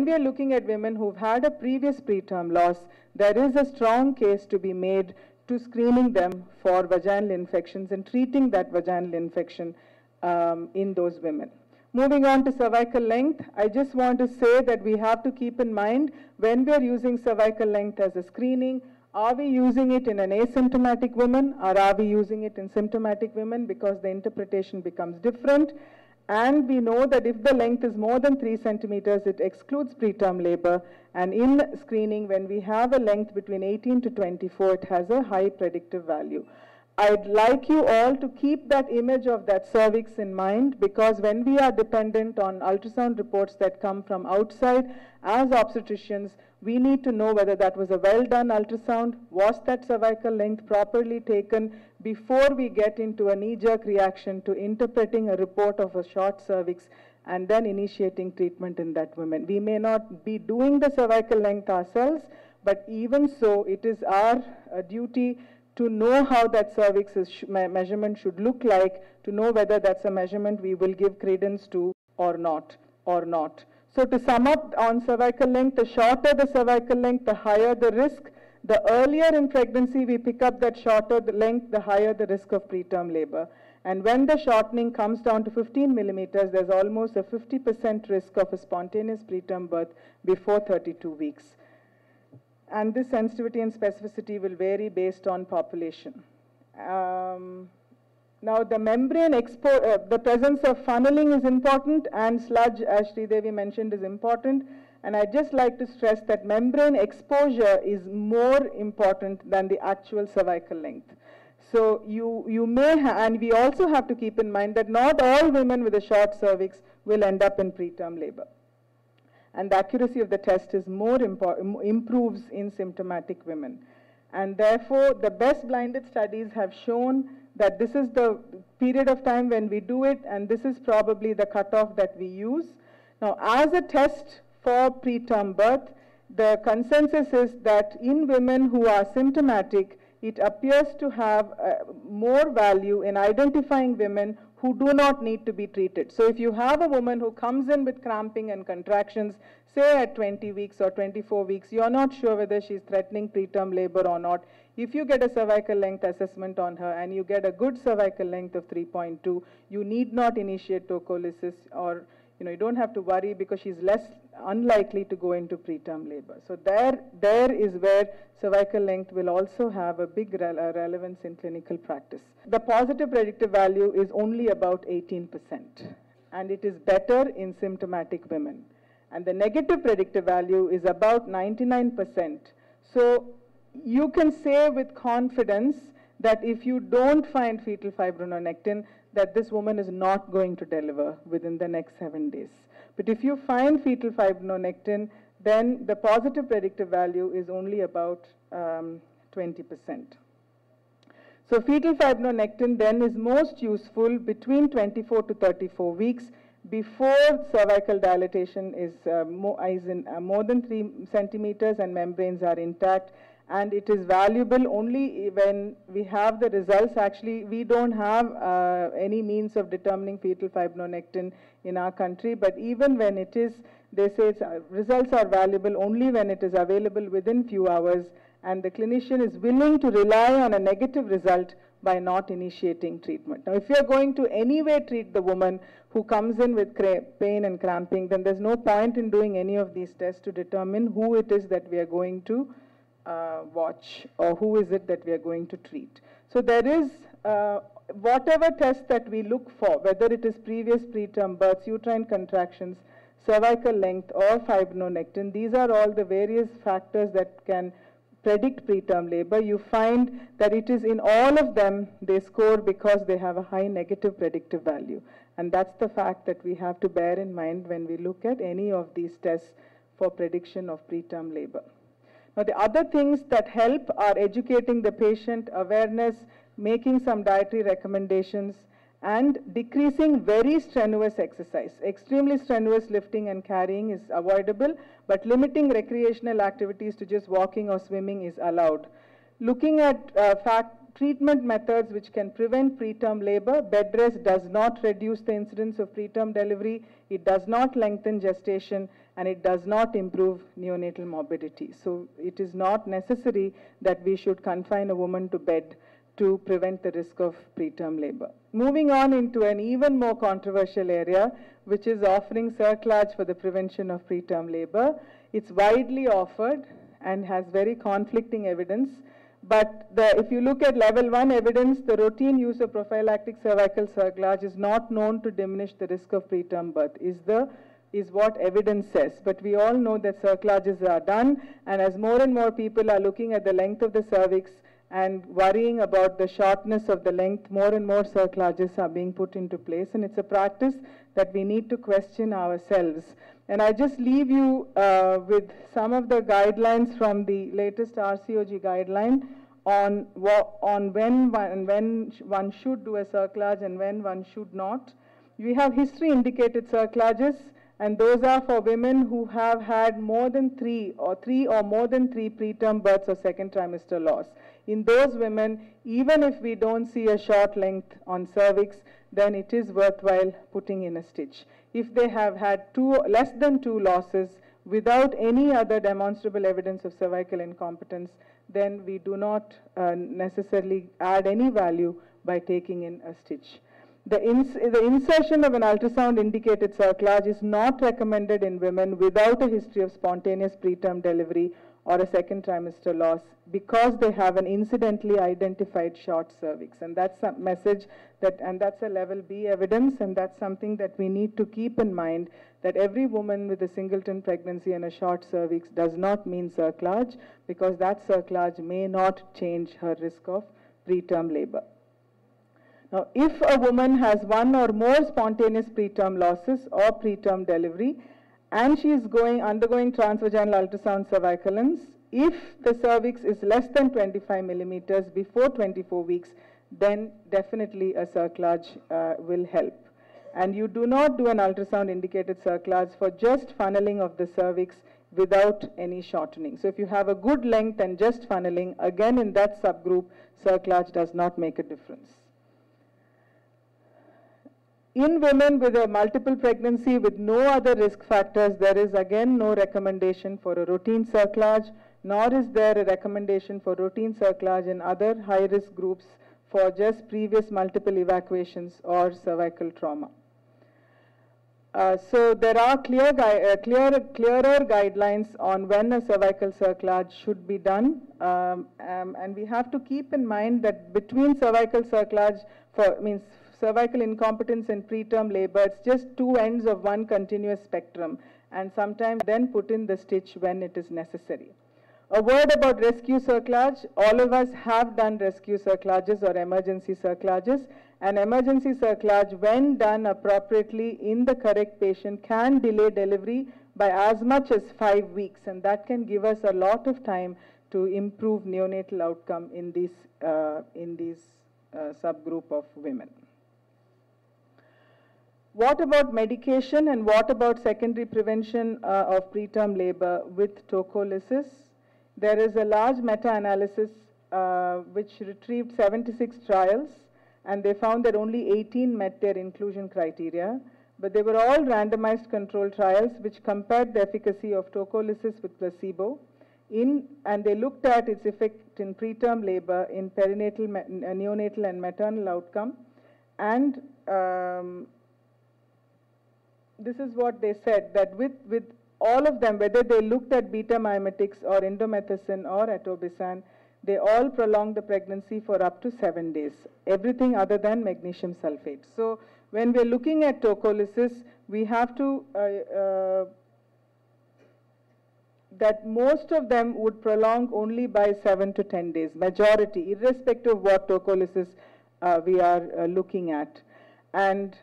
when we are looking at women who've had a previous preterm loss, there is a strong case to be made to screening them for vaginal infections and treating that vaginal infection in those women. Moving on to cervical length, I just want to say that we have to keep in mind when we are using cervical length as a screening, are we using it in an asymptomatic woman or are we using it in symptomatic women, because the interpretation becomes different. And we know that if the length is more than 3 centimeters, it excludes preterm labor. And in screening, when we have a length between 18 to 24, it has a high predictive value. I'd like you all to keep that image of that cervix in mind, because when we are dependent on ultrasound reports that come from outside, as obstetricians, we need to know whether that was a well-done ultrasound, was that cervical length properly taken, before we get into a knee-jerk reaction to interpreting a report of a short cervix and then initiating treatment in that woman. We may not be doing the cervical length ourselves, but even so, it is our duty to know how that cervix measurement should look like, to know whether that's a measurement we will give credence to or not. So to sum up on cervical length, the shorter the cervical length, the higher the risk. The earlier in pregnancy we pick up that shorter the length, the higher the risk of preterm labor. And when the shortening comes down to 15 millimeters, there's almost a 50% risk of a spontaneous preterm birth before 32 weeks. And this sensitivity and specificity will vary based on population. Now the membrane the presence of funneling is important, and sludge, as Sridevi mentioned, is important. And I'd just like to stress that membrane exposure is more important than the actual cervical length. So you may and we also have to keep in mind that not all women with a short cervix will end up in preterm labor. And the accuracy of the test is improves in symptomatic women. And therefore, the best blinded studies have shown that this is the period of time when we do it, and this is probably the cutoff that we use. Now, as a test for preterm birth, the consensus is that in women who are symptomatic, it appears to have more value in identifying women who do not need to be treated. So if you have a woman who comes in with cramping and contractions, say at 20 weeks or 24 weeks, you're not sure whether she's threatening preterm labor or not. If you get a cervical length assessment on her and you get a good cervical length of 3.2, you need not initiate tocolysis, or you don't have to worry, because she's less unlikely to go into preterm labor. So there is where cervical length will also have a big relevance in clinical practice. The positive predictive value is only about 18%, and it is better in symptomatic women. And the negative predictive value is about 99%. So you can say with confidence that if you don't find fetal fibronectin, that this woman is not going to deliver within the next 7 days. But if you find fetal fibronectin, then the positive predictive value is only about 20%. So fetal fibronectin then is most useful between 24 to 34 weeks, before cervical dilatation is more than 3 centimeters and membranes are intact. And it is valuable only when we have the results. Actually, we don't have any means of determining fetal fibronectin in our country, but even when it is, they say results are valuable only when it is available within few hours, and the clinician is willing to rely on a negative result by not initiating treatment. Now, if you are going to anyway treat the woman who comes in with pain and cramping, then there's no point in doing any of these tests to determine who it is that we are going to watch, or who is it that we are going to treat. So there is whatever test that we look for, whether it is previous preterm births, uterine contractions, cervical length, or fibronectin, these are all the various factors that can predict preterm labor. You find that it is in all of them they score because they have a high negative predictive value. And that's the fact that we have to bear in mind when we look at any of these tests for prediction of preterm labor. Now, the other things that help are educating the patient, awareness, making some dietary recommendations, and decreasing very strenuous exercise. Extremely strenuous lifting and carrying is avoidable, but limiting recreational activities to just walking or swimming is allowed. Looking at treatment methods which can prevent preterm labor, bed rest does not reduce the incidence of preterm delivery, it does not lengthen gestation, and it does not improve neonatal morbidity. So it is not necessary that we should confine a woman to bed to prevent the risk of preterm labor. Moving on into an even more controversial area, which is offering Cerclage for the prevention of preterm labor. It's widely offered and has very conflicting evidence. But if you look at level 1 evidence, the routine use of prophylactic cervical Cerclage is not known to diminish the risk of preterm birth, is what evidence says. But we all know that Cerclages are done, and as more and more people are looking at the length of the cervix and worrying about the shortness of the length, more and more Cerclages are being put into place, and it's a practice that we need to question ourselves. And I just leave you with some of the guidelines from the latest RCOG guideline on when one should do a Cerclage and when one should not. We have history indicated Cerclages, and those are for women who have had more than three or more than three preterm births or second trimester loss. In those women, even if we don't see a short length on cervix, then it is worthwhile putting in a stitch. If they have had less than 2 losses without any other demonstrable evidence of cervical incompetence, then we do not necessarily add any value by taking in a stitch. The insertion of an ultrasound indicated Cerclage is not recommended in women without a history of spontaneous preterm delivery or a second trimester loss because they have an incidentally identified short cervix. And that's a message and that's a level B evidence, and that's something that we need to keep in mind, that every woman with a singleton pregnancy and a short cervix does not mean Cerclage, because that Cerclage may not change her risk of preterm labor. Now, if a woman has 1 or more spontaneous preterm losses or preterm delivery, and she is undergoing transvaginal ultrasound cervicalence, if the cervix is less than 25 millimeters before 24 weeks, then definitely a Cerclage will help. And you do not do an ultrasound indicated Cerclage for just funneling of the cervix without any shortening. So if you have a good length and just funneling, again in that subgroup, Cerclage does not make a difference. In women with a multiple pregnancy with no other risk factors, there is again no recommendation for a routine Cerclage, nor is there a recommendation for routine Cerclage in other high-risk groups for just previous multiple evacuations or cervical trauma. So there are clearer guidelines on when a cervical Cerclage should be done, and we have to keep in mind that between cervical Cerclage cervical incompetence and preterm labor, it's just 2 ends of one continuous spectrum, and sometimes then put in the stitch when it is necessary. A word about rescue Cerclage. All of us have done rescue Cerclages or emergency Cerclages. An emergency Cerclage, when done appropriately in the correct patient, can delay delivery by as much as 5 weeks, and that can give us a lot of time to improve neonatal outcome in this subgroup of women. What about medication, and what about secondary prevention of preterm labor with tocolysis? There is a large meta-analysis which retrieved 76 trials, and they found that only 18 met their inclusion criteria. But they were all randomized controlled trials which compared the efficacy of tocolysis with placebo, and they looked at its effect in preterm labor, in perinatal, neonatal and maternal outcome. And this is what they said, that with all of them, whether they looked at beta-mimetics or indomethacin or atopisan, they all prolonged the pregnancy for up to 7 days, everything other than magnesium sulfate. So when we're looking at tocolysis, we have to, that most of them would prolong only by 7 to 10 days, majority, irrespective of what tocolysis we are looking at. And